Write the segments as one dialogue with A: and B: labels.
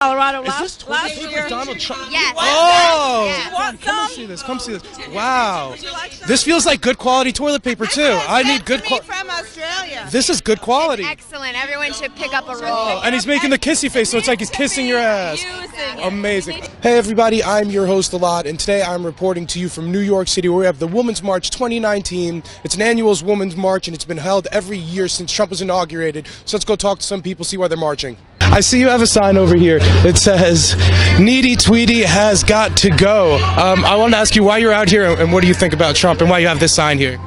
A: Colorado
B: Is this toilet paper Donald Trump?
C: Yes.
B: Oh!
C: Yeah.
B: Come see this. Come see this. Wow. This feels like good quality toilet paper too. I need good quality.
A: From Australia.
B: This is good quality.
C: Excellent. Everyone should pick up a roll.
B: Oh, and he's making the kissy face, so it's like he's kissing your ass. Amazing. Hey everybody, I'm your host Elad, and today I'm reporting to you from New York City, where we have the Women's March 2019. It's an annual Women's March, and it's been held every year since Trump was inaugurated. So let's go talk to some people, see why they're marching. I see you have a sign over here. It says, "Needy Tweety has got to go." I want to ask you why you're out here and what do you think about Trump and why you have this sign here.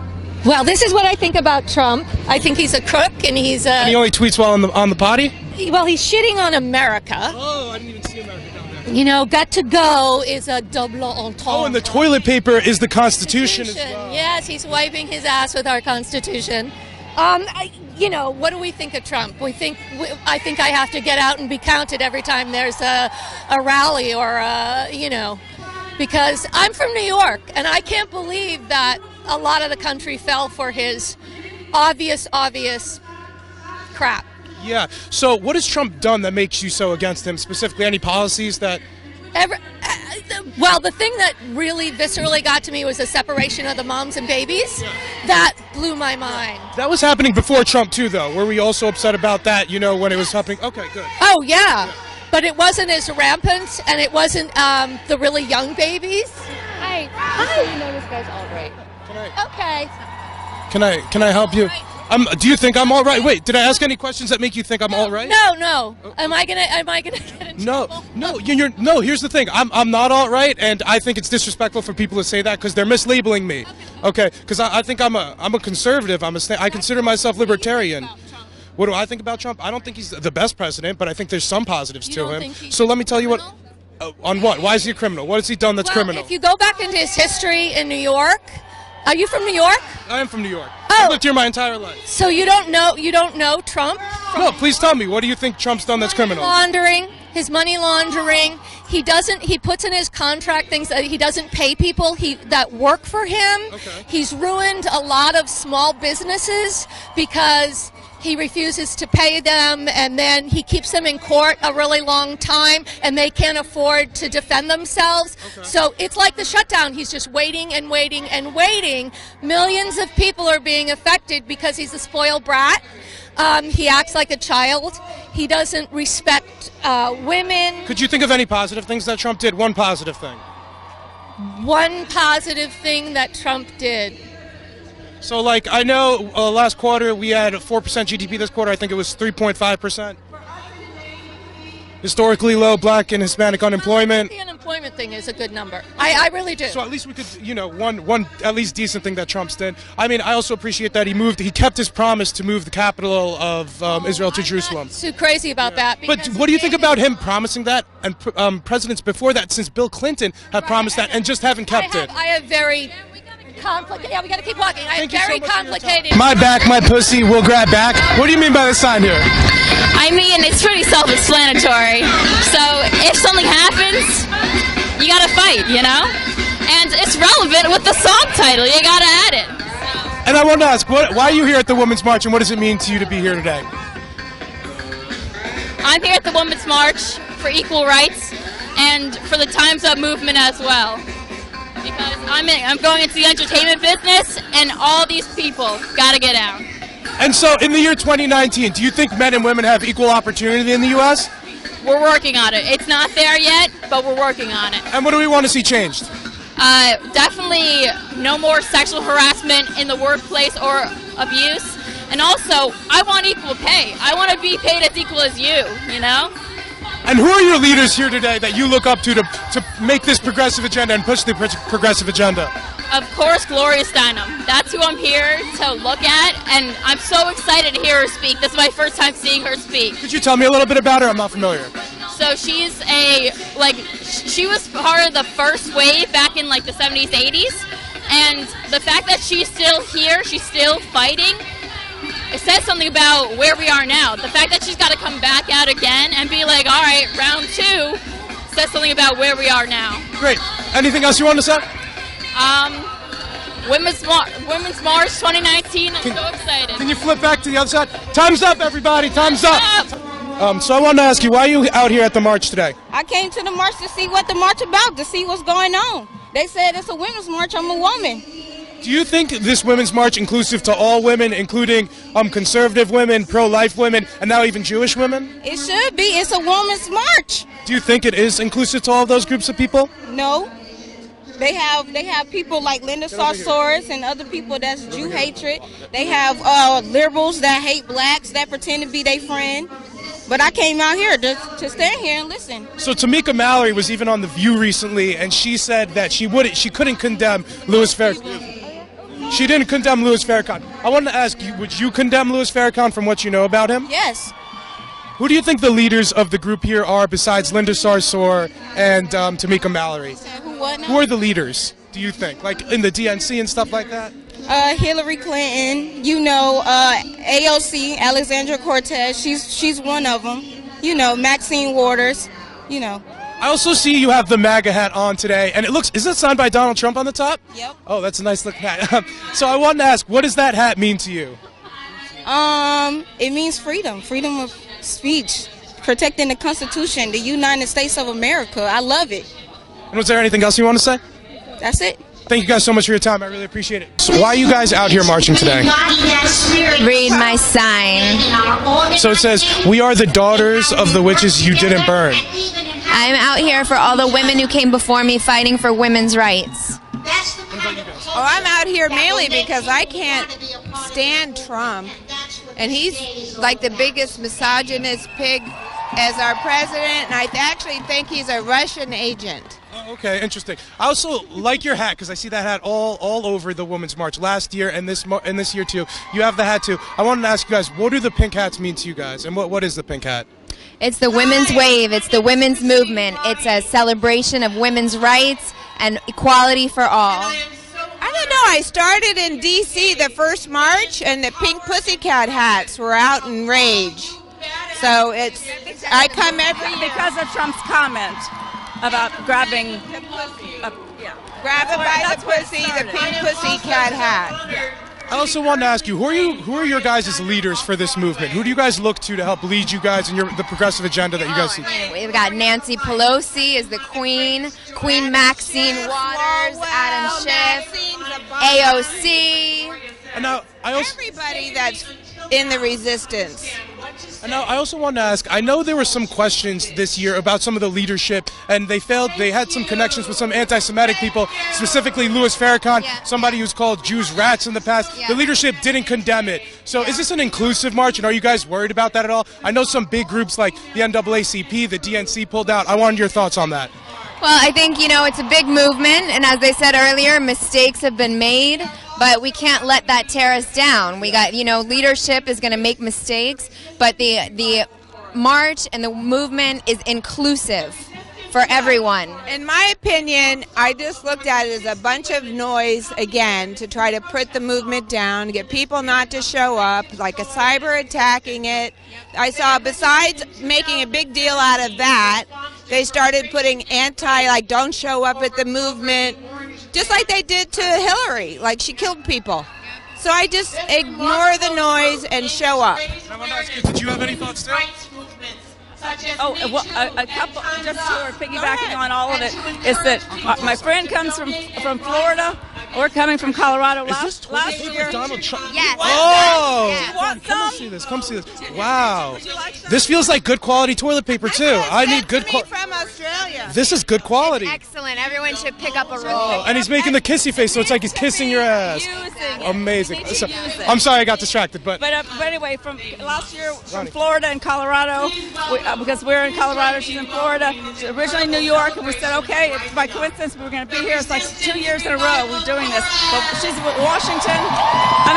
D: Well, this is what I think about Trump. I think he's a crook, and he's
B: And he only tweets while on the potty?
D: well, he's shitting on America.
B: Oh, I didn't even see America down there.
D: You know, got to go is a double entendre.
B: Oh, and the toilet paper is the Constitution as well.
D: Yes, he's wiping his ass with our Constitution. You know, what do we think of Trump? I think I have to get out and be counted every time there's a rally or you know, because I'm from New York, and I can't believe that a lot of the country fell for his obvious crap.
B: Yeah. So what has Trump done that makes you so against him? Specifically, any policies that...
D: Well, the thing that really viscerally got to me was the separation of the moms and babies. That blew my mind.
B: That was happening before Trump, too, though. Were we also upset about that, you know, when it was happening? Okay, good.
D: Oh, yeah. But it wasn't as rampant, and it wasn't the really young babies. Hi. You know this guy's all right. Okay.
B: Can I help you? Do you think I'm all right? Wait, did I ask any questions that make you think I'm all right?
D: No. Am I gonna get in trouble?
B: No. Here's the thing. I'm not all right, and I think it's disrespectful for people to say that because they're mislabeling me. Okay, because I think I'm a conservative. I consider myself libertarian. What do I think about Trump? I don't think he's the best president, but I think there's some positives to him. So let me tell you what. On what? Why is he a criminal? What has he done that's criminal?
D: If you go back into his history in New York. Are you from New York?
B: I am from New York.
D: Oh.
B: I've lived here my entire life.
D: So you don't know Trump?
B: No, please tell me. What do you think Trump's done that's criminal?
D: His money laundering. He puts in his contract things that he doesn't pay people that work for him.
B: Okay.
D: He's ruined a lot of small businesses because he refuses to pay them, and then he keeps them in court a really long time, and they can't afford to defend themselves.
B: Okay.
D: So it's like the shutdown. He's just waiting and waiting and waiting. Millions of people are being affected because he's a spoiled brat. He acts like a child. He doesn't respect women.
B: Could you think of any positive things that Trump did? One positive thing.
D: One positive thing that Trump did.
B: So, like, I know last quarter we had 4% GDP. This quarter, I think it was 3.5%. Historically low Black and Hispanic unemployment.
D: The unemployment thing is a good number. I really do.
B: So at least we could, you know, one at least decent thing that Trump's did. I mean, I also appreciate that he kept his promise to move the capital of Israel to Jerusalem.
D: I'm not too crazy about that.
B: But what do you think about him promising that, and presidents before that, since Bill Clinton, have promised that and just haven't kept it?
D: I have very complicated. Yeah, we got to keep walking. I have very complicated.
B: My back, my pussy will grab back. What do you mean by the sign here?
E: I mean, it's pretty self-explanatory. So if something happens, you gotta fight, you know? And it's relevant with the song title. You gotta add it.
B: And I want to ask, why are you here at the Women's March, and what does it mean to you to be here today?
E: I'm here at the Women's March for equal rights and for the Time's Up movement as well. Because I'm going into the entertainment business, and all these people gotta get out.
B: And so, in the year 2019, do you think men and women have equal opportunity in the U.S.?
E: We're working on it. It's not there yet, but we're working on it.
B: And what do we want to see changed?
E: Definitely no more sexual harassment in the workplace or abuse. And also, I want equal pay. I want to be paid as equal as you, you know?
B: And who are your leaders here today that you look up to make this progressive agenda and push the progressive agenda?
E: Of course, Gloria Steinem. That's who I'm here to look at, and I'm so excited to hear her speak. This is my first time seeing her speak.
B: Could you tell me a little bit about her? I'm not familiar.
E: So she's she was part of the first wave back in like the 70s, 80s, and the fact that she's still here, she's still fighting, it says something about where we are now. The fact that she's got to come back out again and be like, all right, round two, says something about where we are now.
B: Great. Anything else you want to say?
E: Women's March 2019. I'm so excited.
B: Can you flip back to the other side? Time's up, everybody. Time's up. So I wanted to ask you, why are you out here at the march today?
A: I came to the march to see what the march about, to see what's going on. They said it's a women's march. I'm a woman.
B: Do you think this women's march inclusive to all women, including conservative women, pro-life women, and now even Jewish women?
A: It should be. It's a women's march.
B: Do you think it is inclusive to all of those groups of people?
A: No. They have people like Linda Sarsoris and other people that's Jew hatred. They have liberals that hate blacks that pretend to be their friend. But I came out here to stand here and listen.
B: So Tamika Mallory was even on The View recently, and she said that she couldn't condemn Louis Farrakhan. She didn't condemn Louis Farrakhan. I wanted to ask you, would you condemn Louis Farrakhan from what you know about him?
A: Yes.
B: Who do you think the leaders of the group here are besides Linda Sarsour and Tamika Mallory? Who are the leaders, do you think? Like in the DNC and stuff like that?
A: Hillary Clinton, AOC, Alexandra Cortez, she's one of them. Maxine Waters,
B: I also see you have the MAGA hat on today, and is it signed by Donald Trump on the top?
A: Yep.
B: Oh, that's a nice looking hat. So I wanted to ask, what does that hat mean to you?
A: It means freedom of speech, protecting the Constitution, the United States of America. I love it.
B: And was there anything else you want to say?
A: That's it.
B: Thank you guys so much for your time. I really appreciate it. So why are you guys out here marching today?
C: Read my sign.
B: So it says, "We are the daughters of the witches you didn't burn."
C: I'm out here for all the women who came before me fighting for women's rights.
F: Oh, I'm out here mainly because I can't stand Trump. And he's like the biggest misogynist pig as our president, and I actually think he's a Russian agent.
B: Oh, okay, interesting. I also like your hat because I see that hat all over the Women's March last year and this year too. You have the hat too. I wanted to ask you guys, what do the pink hats mean to you guys, and what is the pink hat?
C: It's the women's wave. It's the women's movement. It's a celebration of women's rights and equality for all.
F: I don't know. I started in D.C. the first march, and the pink pussycat hats were out in rage. So I come every year.
G: Because of Trump's comment about grabbing
F: Grab it by the pussy, the pink pussycat hat.
B: I also wanted to ask you, who are your guys' leaders for this movement? Who do you guys look to help lead you guys in the progressive agenda that you guys see?
C: We've got Nancy Pelosi as the Queen, Queen Maxine Waters, Adam Schiff, AOC.
B: And now,
F: Everybody that's in the resistance.
B: And now, I also want to ask, I know there were some questions this year about some of the leadership, and they had some connections with some anti-Semitic people, specifically Louis Farrakhan, somebody who's called Jews rats in the past. The leadership didn't condemn it. So is this an inclusive march, and are you guys worried about that at all? I know some big groups like the NAACP, the DNC pulled out. I wanted your thoughts on that.
C: Well, I think, it's a big movement, and as I said earlier, mistakes have been made, but we can't let that tear us down. We got, leadership is going to make mistakes, but the march and the movement is inclusive for everyone.
F: In my opinion, I just looked at it as a bunch of noise, again, to try to put the movement down, get people not to show up, like a cyber attacking it. I saw, besides making a big deal out of that, they started putting don't show up at the movement, just like they did to Hillary, like she killed people. So I just ignore the noise and show up.
B: I want to ask you, did you have any thoughts too?
G: Oh, well, a couple, just sort of piggybacking on all of it, is that my friend comes from Florida. We're coming from Colorado.
B: Last year, Donald Trump.
C: Yes.
B: Oh!
C: Yes.
B: Come see this. Come see this. Wow. This feels like good quality toilet paper too. I need good quality.
F: From Australia.
B: This is good quality.
C: Excellent. Everyone should pick up a roll.
B: Oh, and he's making the kissy face, so it's like he's kissing your ass. Amazing. So, I'm sorry I got distracted, but
G: anyway, from last year from Florida and Colorado, because we're in Colorado, she's in Florida. She's originally New York, and we said, okay, it's by coincidence we're going to be here. It's like 2 years in a row we're doing this. But she's with Washington. I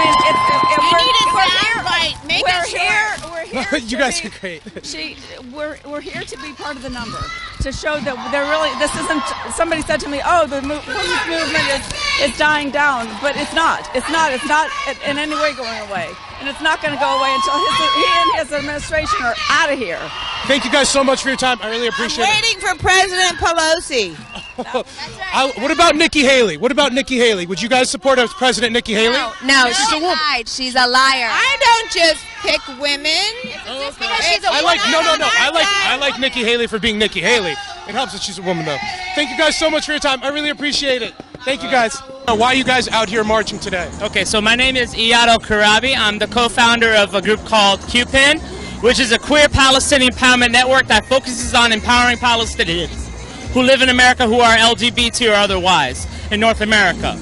G: mean, we're here.
B: you guys are great.
G: We're here to be part of the number, to show that they're really. This isn't. Somebody said to me, "Oh, the women's movement is dying down," but it's not. It's not in any way going away, and it's not going to go away until he and his administration are out of here.
B: Thank you guys so much for your time. I really appreciate it.
F: Waiting for President Pelosi.
B: What about Nikki Haley? What about Nikki Haley? Would you guys support as President Nikki Haley?
C: No, she's a woman. She's a liar.
F: I don't just pick women.
C: Just because she's a woman.
B: I like Nikki Haley for being Nikki Haley. It helps that she's a woman, though. Thank you guys so much for your time. I really appreciate it. Thank you, guys. Why are you guys out here marching today?
H: Okay, so my name is Elad Karabi. I'm the co-founder of a group called QPIN, which is a queer Palestinian empowerment network that focuses on empowering Palestinians who live in America who are LGBT or otherwise in North America.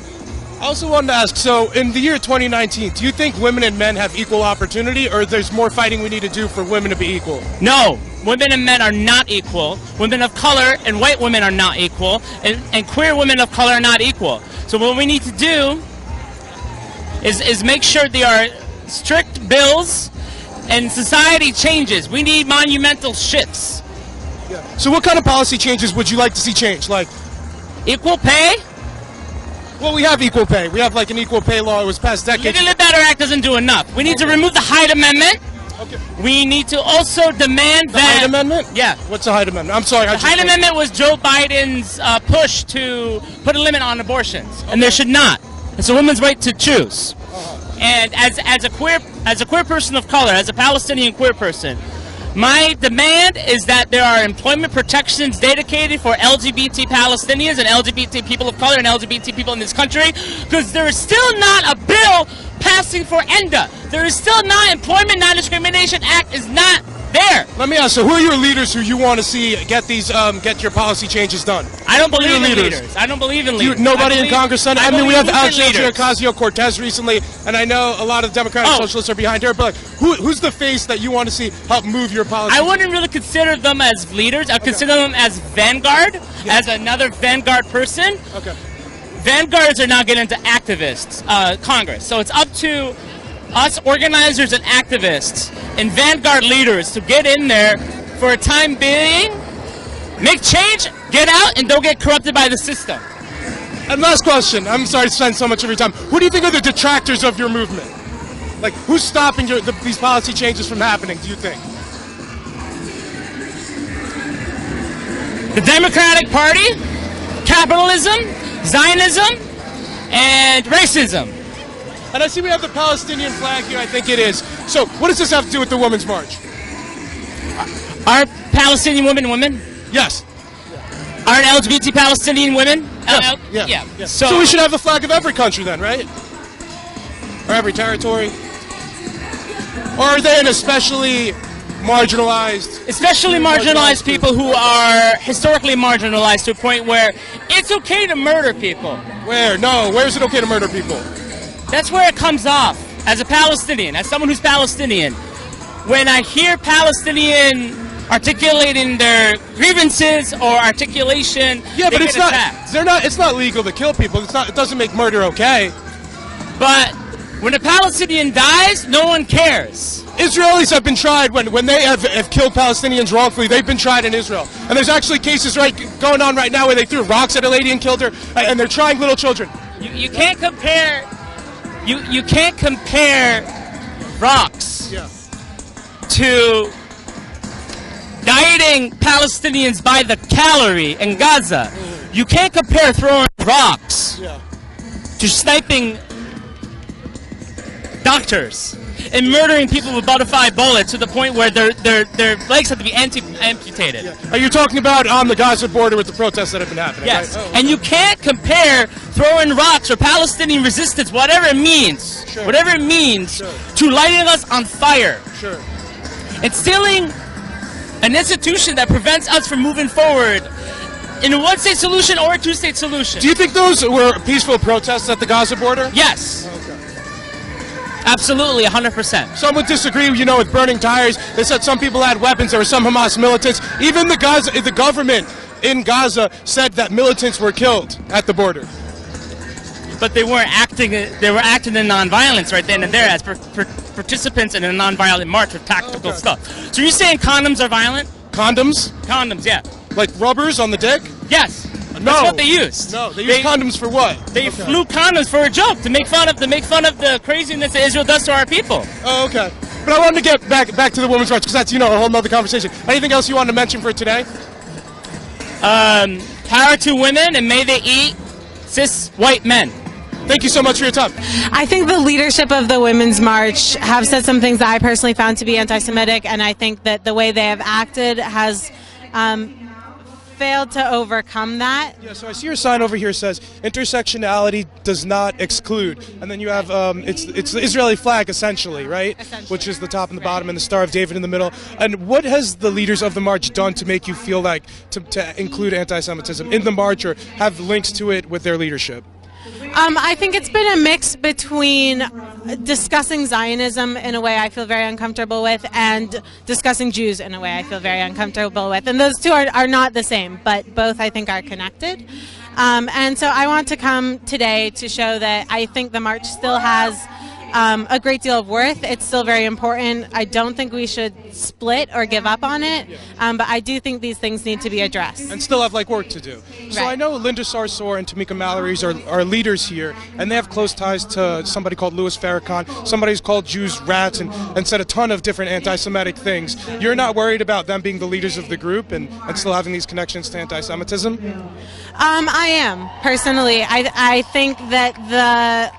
B: I also wanted to ask, so in the year 2019, do you think women and men have equal opportunity, or there's more fighting we need to do for women to be equal?
H: No, women and men are not equal. Women of color and white women are not equal, and queer women of color are not equal. So what we need to do is make sure there are strict bills and society changes. We need monumental shifts.
B: Yeah. So what kind of policy changes would you like to see changed? Like
H: equal pay?
B: Well, we have equal pay. We have like an equal pay law. It was passed decades.
H: The Living the Better Act doesn't do enough. We need to remove the Hyde Amendment.
B: Okay.
H: We need to also demand
B: the Hyde Amendment?
H: Yeah.
B: What's the Hyde Amendment? I'm sorry.
H: The Hyde Amendment was Joe Biden's push to put a limit on abortions, and there should not. It's a woman's right to choose. And as a queer person of color, as a Palestinian queer person, my demand is that there are employment protections dedicated for LGBT Palestinians and LGBT people of color and LGBT people in this country, because there is still not a bill passing for ENDA. There is still not Employment Non-Discrimination Act is not there.
B: Let me ask, so who are your leaders who you want to see get these get your policy changes done?
H: I don't believe in leaders. I don't believe in leaders.
B: Nobody in Congress. I mean, we have Alexandria Ocasio-Cortez recently, and I know a lot of Democratic socialists are behind her. But who's the face that you want to see help move your policy?
H: I wouldn't really consider them as leaders. I consider them as vanguard, as another vanguard person.
B: Okay.
H: Vanguards are now getting into activists, Congress. So it's up to us organizers and activists and vanguard leaders to get in there for a time being, make change, get out, and don't get corrupted by the system.
B: And last question. I'm sorry to spend so much of your time. Who do you think are the detractors of your movement? Like, who's stopping these policy changes from happening, do you think?
H: The Democratic Party, capitalism, Zionism, and racism.
B: And I see we have the Palestinian flag here, I think it is. So what does this have to do with the Women's March?
H: Are Palestinian women?
B: Yes.
H: Aren't LGBT Palestinian women?
B: Yeah. So we should have the flag of every country then, right? Or every territory? Or are they an especially marginalized?
H: Especially marginalized people who are historically marginalized to a point where it's okay to murder people.
B: Where? No, where is it okay to murder people?
H: That's where it comes off. As a Palestinian, as someone who's Palestinian, when I hear Palestinian articulating their grievances or articulation,
B: yeah, but it's
H: attacked.
B: not. It's not legal to kill people. It's not. It doesn't make murder okay.
H: But when a Palestinian dies, no one cares.
B: Israelis have been tried when they have killed Palestinians wrongfully. They've been tried in Israel, and there's actually cases going on right now where they threw rocks at a lady and killed her, and they're trying little children.
H: You can't compare. You can't compare rocks to dieting Palestinians by the calorie in Gaza. You can't compare throwing rocks to sniping doctors and murdering people with butterfly bullets to the point where their legs have to be amputated.
B: Are you talking about on the Gaza border with the protests that have been happening?
H: Yes.
B: Right?
H: And you can't compare throwing rocks or Palestinian resistance, whatever it means, to lighting us on fire.
B: Sure.
H: And stealing an institution that prevents us from moving forward in a one-state solution or a two-state solution.
B: Do you think those were peaceful protests at the Gaza border?
H: Yes.
B: Okay.
H: Absolutely, 100%.
B: Some would disagree, with burning tires. They said some people had weapons. There were some Hamas militants. Even the government in Gaza said that militants were killed at the border.
H: But they weren't acting. They were acting in nonviolence right then and there as participants in a nonviolent march with tactical stuff. So you're saying condoms are violent?
B: Condoms?
H: Condoms, yeah.
B: Like rubbers on the dick?
H: Yes.
B: No.
H: That's what they used.
B: No, they used condoms for what?
H: They flew condoms for a joke to make fun of the craziness that Israel does to our people.
B: Oh, okay. But I wanted to get back to the women's rights because that's a whole nother conversation. Anything else you want to mention for today?
H: Power to women, and may they eat cis white men.
B: Thank you so much for your time.
I: I think the leadership of the Women's March have said some things that I personally found to be anti-Semitic, and I think that the way they have acted has failed to overcome that.
B: Yeah, so I see your sign over here says intersectionality does not exclude, and then you have it's the Israeli flag essentially, right? Which is the top and the bottom, and the Star of David in the middle. And what has the leaders of the march done to make you feel like to include anti-Semitism in the march or have links to it with their leadership?
I: I think it's been a mix between discussing Zionism in a way I feel very uncomfortable with and discussing Jews in a way I feel very uncomfortable with. And those two are not the same, but both I think are connected. And so I want to come today to show that I think the march still has a great deal of worth. It's still very important. I don't think we should split or give up on it, but I do think these things need to be addressed.
B: And still have like work to do. So
I: Right.
B: I know Linda Sarsour and Tamika Mallory's are leaders here, and they have close ties to somebody called Louis Farrakhan. Somebody's called Jews rats and said a ton of different anti-Semitic things. You're not worried about them being the leaders of the group and still having these connections to anti-Semitism?
I: I am, personally. I think that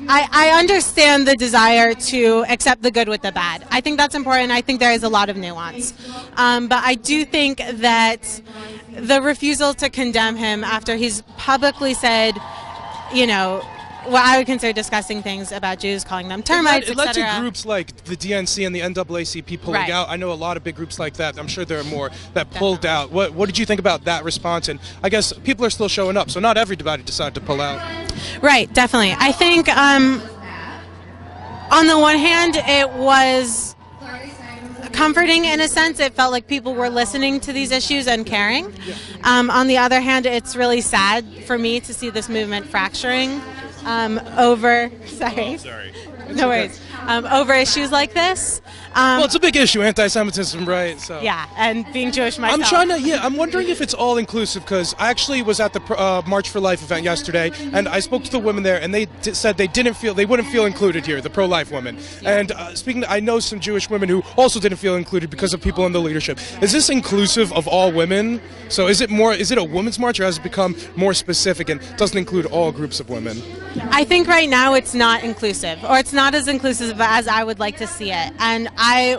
I: I understand the desire to accept the good with the bad. I think that's important. I think there is a lot of nuance. But I do think that the refusal to condemn him after he's publicly said, you know, what I would consider disgusting things about Jews, calling them termites,
B: It led
I: etc.
B: to groups like the DNC and the NAACP pulling
I: Right.
B: out. I know a lot of big groups like that. I'm sure there are more that pulled out. What did you think about that response? And I guess people are still showing up, so not everybody decided to pull out.
I: Right, definitely. I think on the one hand, it was comforting in a sense. It felt like people were listening to these issues and caring. On the other hand, it's really sad for me to see this movement fracturing over over issues like this.
B: Well, it's a big issue, anti-Semitism, right? So
I: Yeah, and being Jewish myself.
B: I'm wondering if it's all inclusive, because I actually was at the March for Life event yesterday, and I spoke to the women there, and they said they wouldn't feel included here, the pro-life women. And I know some Jewish women who also didn't feel included because of people in the leadership. Is this inclusive of all women? So is it a women's march, or has it become more specific and doesn't include all groups of women?
I: I think right now it's not inclusive, or it's not as inclusive as I would like to see it. And I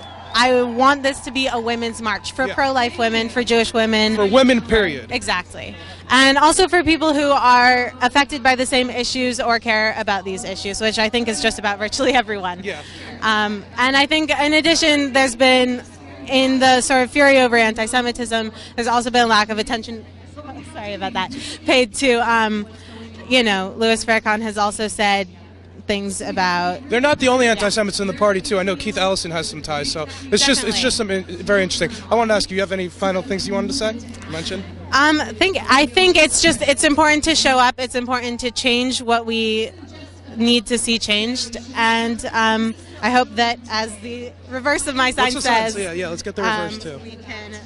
I: want this to be a women's march for pro-life women, for Jewish women.
B: For women, period.
I: Exactly. And also for people who are affected by the same issues or care about these issues, which I think is just about virtually everyone.
B: Yeah.
I: And I think in addition, there's been, in the sort of fury over anti-Semitism, there's also been a lack of attention, sorry about that, paid to, Louis Farrakhan has also said things about...
B: They're not the only anti-Semites in the party, too. I know Keith Ellison has some ties, so it's just something very interesting. I want to ask you have any final things you wanted to say, mention?
I: I think it's important to show up. It's important to change what we need to see changed, and I hope that, as the reverse of my sign says,
B: yeah, let's get the reverse too.
I: We can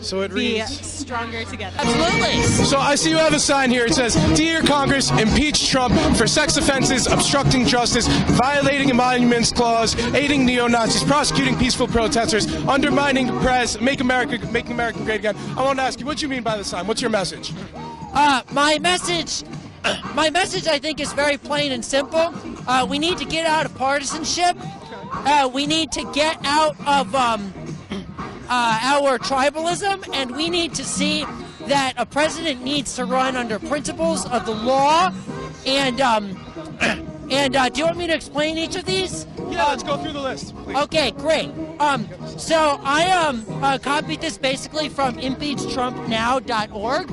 B: So it
I: be
B: reads.
I: stronger together.
B: Absolutely. So I see you have a sign here. It says, "Dear Congress, impeach Trump for sex offenses, obstructing justice, violating Emoluments Clause, aiding neo-Nazis, prosecuting peaceful protesters, undermining the press, making America great again." I want to ask you, what do you mean by the sign? What's your message?
J: My message, I think, is very plain and simple. We need to get out of partisanship. We need to get out of our tribalism, and we need to see that a president needs to run under principles of the law. And do you want me to explain each of these?
B: Yeah, let's go through the list, please.
J: Okay, great. So I copied this basically from impeachTrumpNow.org.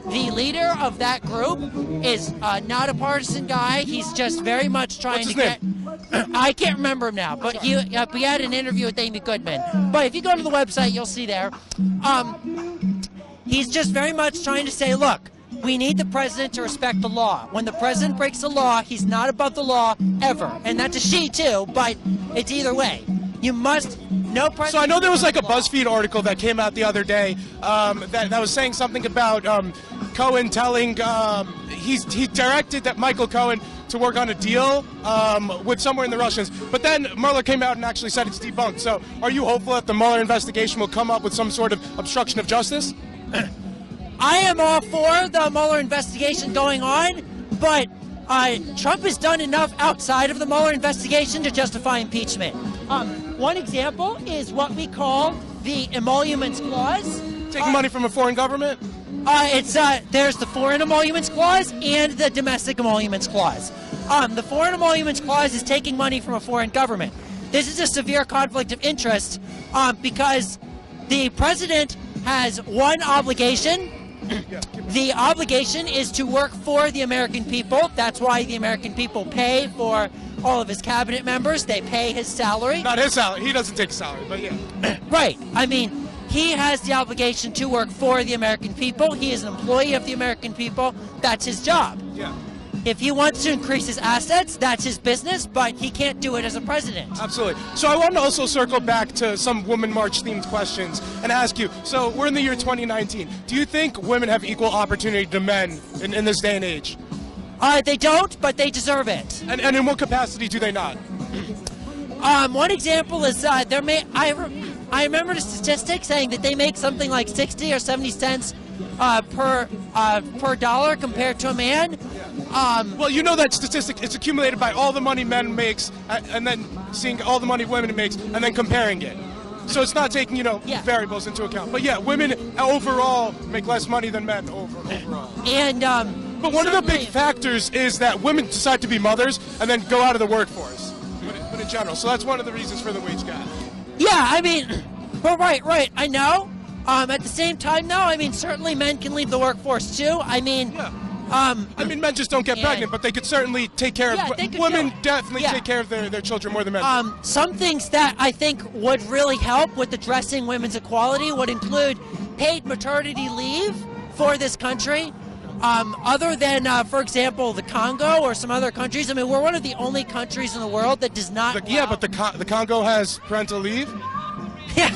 J: The leader of that group is not a partisan guy. He's just very much trying to get... I can't remember him now, but he had an interview with Amy Goodman. But if you go to the website, you'll see there. He's just very much trying to say, look, we need the president to respect the law. When the president breaks the law, he's not above the law ever. And that's a she, too, but it's either way. You must... No president...
B: So I know there was like a BuzzFeed article that came out the other day that was saying something about Cohen telling... he directed that Michael Cohen to work on a deal with somewhere in the Russians. But then Mueller came out and actually said it's debunked. So are you hopeful that the Mueller investigation will come up with some sort of obstruction of justice?
J: I am all for the Mueller investigation going on, but Trump has done enough outside of the Mueller investigation to justify impeachment. One example is what we call the emoluments clause.
B: Taking money from a foreign government?
J: There's the foreign emoluments clause and the domestic emoluments clause. The foreign emoluments clause is taking money from a foreign government. This is a severe conflict of interest because the president has one obligation. The obligation is to work for the American people. That's why the American people pay for all of his cabinet members. They pay his salary.
B: Not his salary. He doesn't take salary, but yeah.
J: Right. I mean, he has the obligation to work for the American people. He is an employee of the American people. That's his job.
B: Yeah.
J: If he wants to increase his assets, that's his business, but he can't do it as a president.
B: Absolutely. So I want to also circle back to some Women March themed questions and ask you, so we're in the year 2019. Do you think women have equal opportunity to men in this day and age?
J: They don't, but they deserve it.
B: And in what capacity do they not?
J: One example is I remember the statistic saying that they make something like 60 or 70 cents per dollar compared to a man.
B: Well, you know that statistic, it's accumulated by all the money men makes and then seeing all the money women makes and then comparing it. So it's not taking, variables into account. But yeah, women overall make less money than men overall.
J: And
B: but one of the big factors is that women decide to be mothers and then go out of the workforce, but in general. So that's one of the reasons for the wage gap.
J: Yeah, I mean, but right, I know. At the same time, though, I mean, certainly men can leave the workforce too. I mean,
B: men just don't get pregnant, but they could certainly take care of women. Definitely take care of their children more than men.
J: Some things that I think would really help with addressing women's equality would include paid maternity leave for this country. Other than, for example, the Congo or some other countries. I mean, we're one of the only countries in the world that does not.
B: But the Congo has parental leave.
J: Yeah.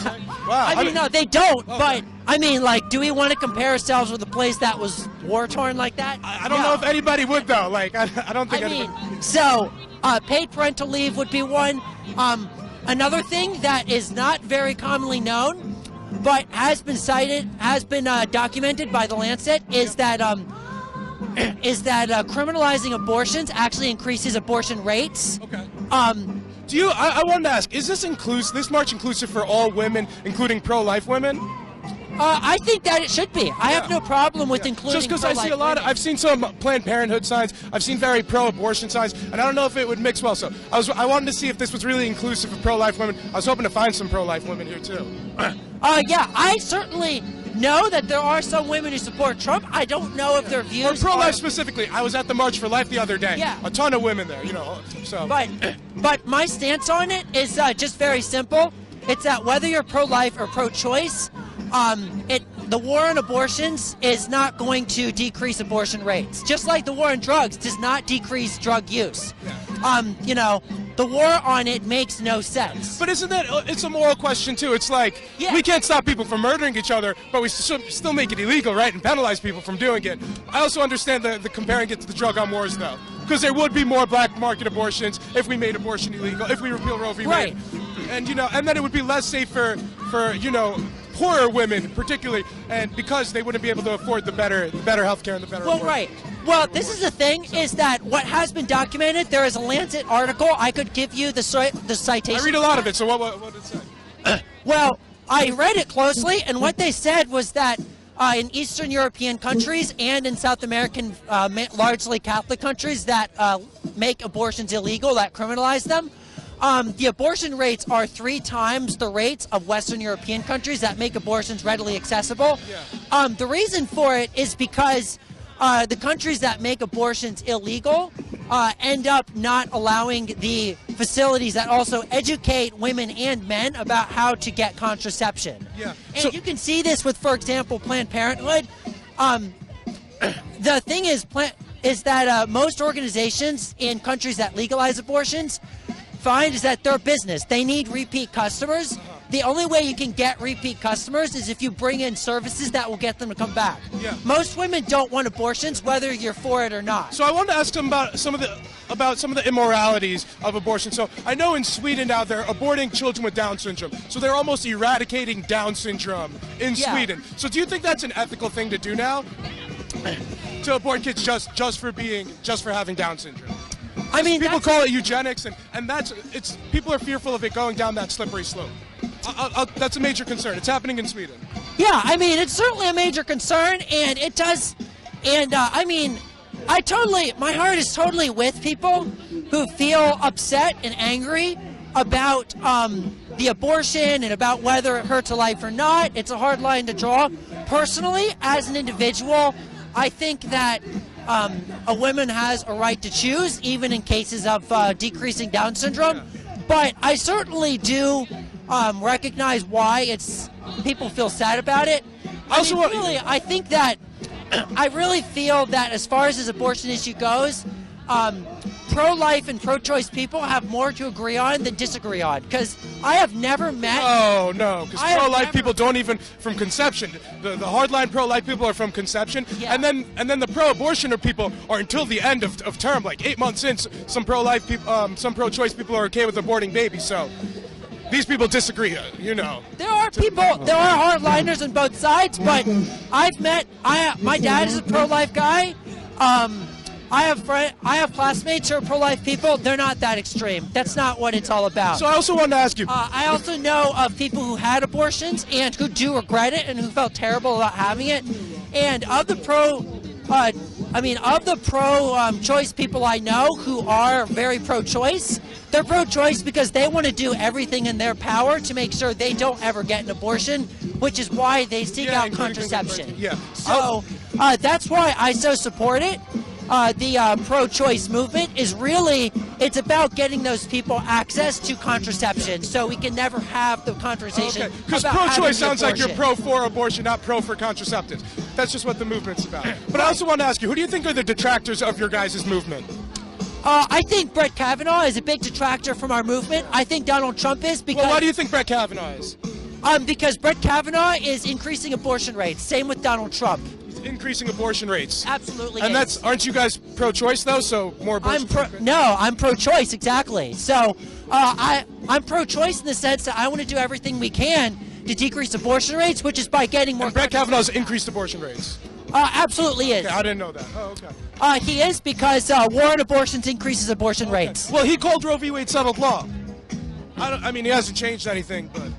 B: Wow.
J: I mean, no, they don't. Okay. But I mean, like, do we want to compare ourselves with a place that was war torn like that?
B: I don't know if anybody would though. Like, I don't think.
J: So paid parental leave would be one. Another thing that is not very commonly known, but has been documented by the Lancet, is that criminalizing abortions actually increases abortion rates.
B: Okay. I wanted to ask, is this march inclusive for all women, including pro-life women?
J: I think that it should be. I have no problem with including.
B: Just because I see I've seen some Planned Parenthood signs, I've seen very pro-abortion signs, and I don't know if it would mix well. So I wanted to see if this was really inclusive of pro-life women. I was hoping to find some pro-life women here too.
J: Yeah, I certainly know that there are some women who support Trump. I don't know if their views
B: or pro-life specifically. I was at the March for Life the other day.
J: Yeah,
B: a ton of women there. So.
J: But my stance on it is just very simple. It's that whether you're pro-life or pro-choice, the war on abortions is not going to decrease abortion rates. Just like the war on drugs does not decrease drug use. The war on it makes no sense.
B: But isn't that, it's a moral question too. It's like, we can't stop people from murdering each other, but we still make it illegal, right? And penalize people from doing it. I also understand the comparing it to the drug on wars though. Because there would be more black market abortions if we made abortion illegal, if we repeal Roe v. Wade. And then it would be less safe for poorer women particularly, and because they wouldn't be able to afford the better health care and the better abortion.
J: Right. Well, this is the thing, is that what has been documented, there is a Lancet article, I could give you the citation.
B: I read a lot of it, so what did it say?
J: Well, I read it closely, and what they said was that in Eastern European countries and in South American, largely Catholic countries that make abortions illegal, that criminalize them, the abortion rates are 3 times the rates of Western European countries that make abortions readily accessible. Yeah. The reason for it is because the countries that make abortions illegal end up not allowing the facilities that also educate women and men about how to get contraception.
B: Yeah.
J: And you can see this with, for example, Planned Parenthood. The thing is that most organizations in countries that legalize abortions find is that their business. They need repeat customers. the only way you can get repeat customers is if you bring in services that will get them to come back.
B: Yeah.
J: Most women don't want abortions, whether you're for it or not.
B: So I wanted to ask them about some of the immoralities of abortion. So I know in Sweden now they're aborting children with Down syndrome. So they're almost eradicating Down syndrome in Sweden. So do you think that's an ethical thing to do now? To abort kids just for having Down syndrome?
J: I mean,
B: people call it eugenics, and people are fearful of it going down that slippery slope. That's a major concern. It's happening in Sweden.
J: Yeah, I mean, it's certainly a major concern, and it does. And I mean, my heart is totally with people who feel upset and angry about the abortion and about whether it hurts a life or not. It's a hard line to draw. Personally, as an individual, I think that a woman has a right to choose, even in cases of decreasing Down syndrome. But I certainly do recognize why people feel sad about it. I think that I really feel that as far as this abortion issue goes, pro-life and pro-choice people have more to agree on than disagree on. Because I have never met...
B: No, because pro-life people don't even from conception. The hardline pro-life people are from conception, and then the pro-abortioner people are until the end of term, like 8 months in. Some pro-life people, some pro-choice people are okay with aborting babies. So these people disagree.
J: There are hardliners on both sides, but I've met. My dad is a pro-life guy. I have classmates who are pro-life people. They're not that extreme. That's not what it's all about.
B: So I also wanted to ask you.
J: I also know of people who had abortions and who do regret it and who felt terrible about having it. And of the pro-choice people I know who are very pro-choice, they're pro-choice because they want to do everything in their power to make sure they don't ever get an abortion, which is why they seek out contraception. So that's why I so support it. The pro-choice movement is really, it's about getting those people access to contraception so we can never have the conversation.
B: Because pro-choice sounds like you're pro-for abortion, not pro-for contraceptives. That's just what the movement's about. But I also want to ask you, who do you think are the detractors of your guys' movement?
J: I think Brett Kavanaugh is a big detractor from our movement. I think Donald Trump is because...
B: Well, why do you think Brett Kavanaugh is?
J: Because Brett Kavanaugh is increasing abortion rates. Same with Donald Trump.
B: Increasing abortion rates.
J: Absolutely.
B: And aren't you guys pro-choice though? So more abortion.
J: I'm pro-choice, exactly. So I'm pro-choice in the sense that I want to do everything we can to decrease abortion rates, which is by getting more.
B: And Brett Kavanaugh's increased abortion rates.
J: Absolutely is.
B: Okay, I didn't know that. Oh, okay.
J: He is because war on abortions increases abortion rates.
B: Well, he called Roe v. Wade settled law. I mean, he hasn't changed anything, but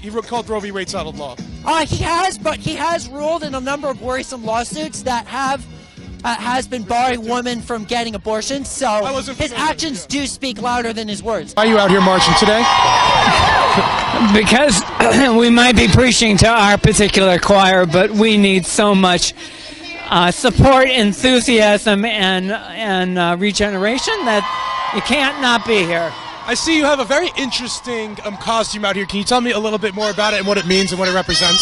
B: he called Roe v. Wade settled law.
J: He has ruled in a number of worrisome lawsuits that has been barring women from getting abortions. So his actions do speak louder than his words.
B: Why are you out here marching today?
K: Because we might be preaching to our particular choir, but we need so much support, enthusiasm, and regeneration that you can't not be here.
B: I see you have a very interesting costume out here. Can you tell me a little bit more about it and what it means and what it represents?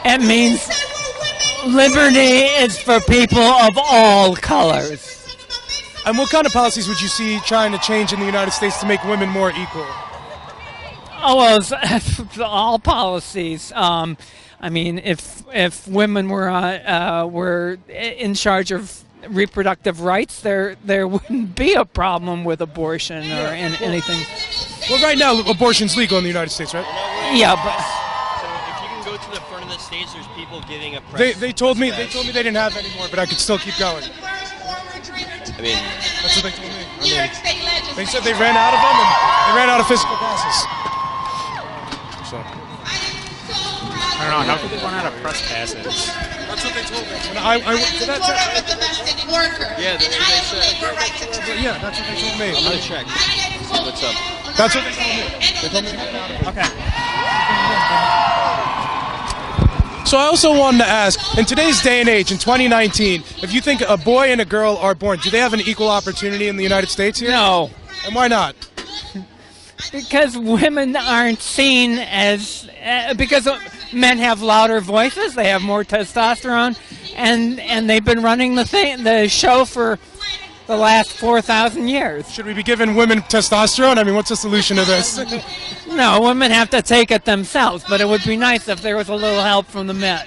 K: It means liberty is for people of all colors.
B: And what kind of policies would you see trying to change in the United States to make women more equal?
K: Oh, well, it's all policies. I mean, if women were in charge of reproductive rights, there wouldn't be a problem with abortion or anything.
B: Well, right now abortion's legal in the United States, right?
K: Yeah, but
L: so if you can go to the front of the stage, there's people giving a press.
B: They told me they didn't have any more, but I could still keep going.
L: I mean,
B: that's what they told me. They said they ran out of them and they ran out of physical passes. So.
M: I don't know, how could they run out of press passes?
B: That's what they told me.
L: Yeah, that's what they said.
B: Yeah, that's what they told me.
L: I'm gonna check. What's up?
B: That's what they told me. They told me to get out of it.
M: Okay.
B: So I also wanted to ask, in today's day and age, in 2019, if you think a boy and a girl are born, do they have an equal opportunity in the United States here?
K: No.
B: And why not?
K: Because women aren't seen as because men have louder voices, they have more testosterone, and they've been running the show for the last 4,000 years.
B: Should we be giving women testosterone? I mean, what's the solution to this?
K: No, women have to take it themselves, but it would be nice if there was a little help from the men.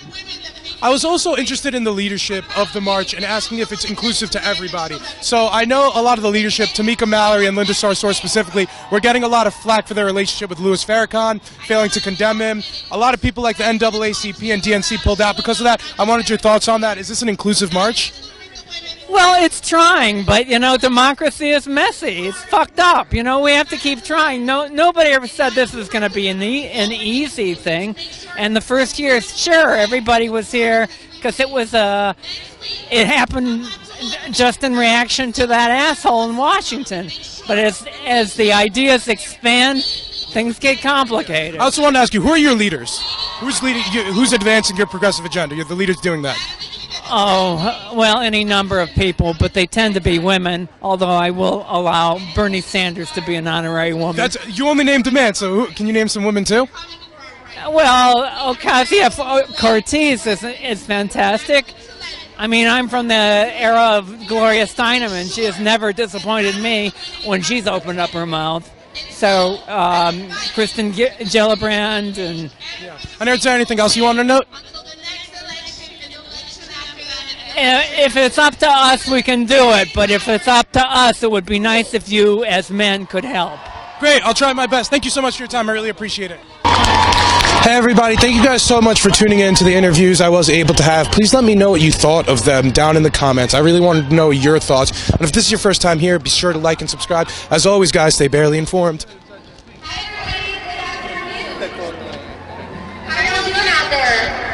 B: I was also interested in the leadership of the march and asking if it's inclusive to everybody. So I know a lot of the leadership, Tamika Mallory and Linda Sarsour specifically, were getting a lot of flack for their relationship with Louis Farrakhan, failing to condemn him. A lot of people like the NAACP and DNC pulled out because of that. I wanted your thoughts on that. Is this an inclusive march?
K: Well, it's trying, but, democracy is messy. It's fucked up. We have to keep trying. Nobody ever said this was going to be an easy thing. And the first year, sure, everybody was here because it happened just in reaction to that asshole in Washington. But as the ideas expand, things get complicated.
B: I also want to ask you, who are your leaders? Who's advancing your progressive agenda? You're the leaders doing that.
K: Oh, well, any number of people, but they tend to be women, although I will allow Bernie Sanders to be an honorary woman.
B: You only named a man, so can you name some women too?
K: Well, Ocasio-Cortez is fantastic. I mean, I'm from the era of Gloria Steinem, and she has never disappointed me when she's opened up her mouth. So, Kristen Gillibrand and...
B: Yeah. And is there anything else you want to note?
K: If it's up to us, we can do it. But if it's up to us, it would be nice if you, as men, could help.
B: Great. I'll try my best. Thank you so much for your time. I really appreciate it. Hey, everybody. Thank you guys so much for tuning in to the interviews I was able to have. Please let me know what you thought of them down in the comments. I really wanted to know your thoughts. And if this is your first time here, be sure to like and subscribe. As always, guys, stay barely informed.
N: How are you doing out there?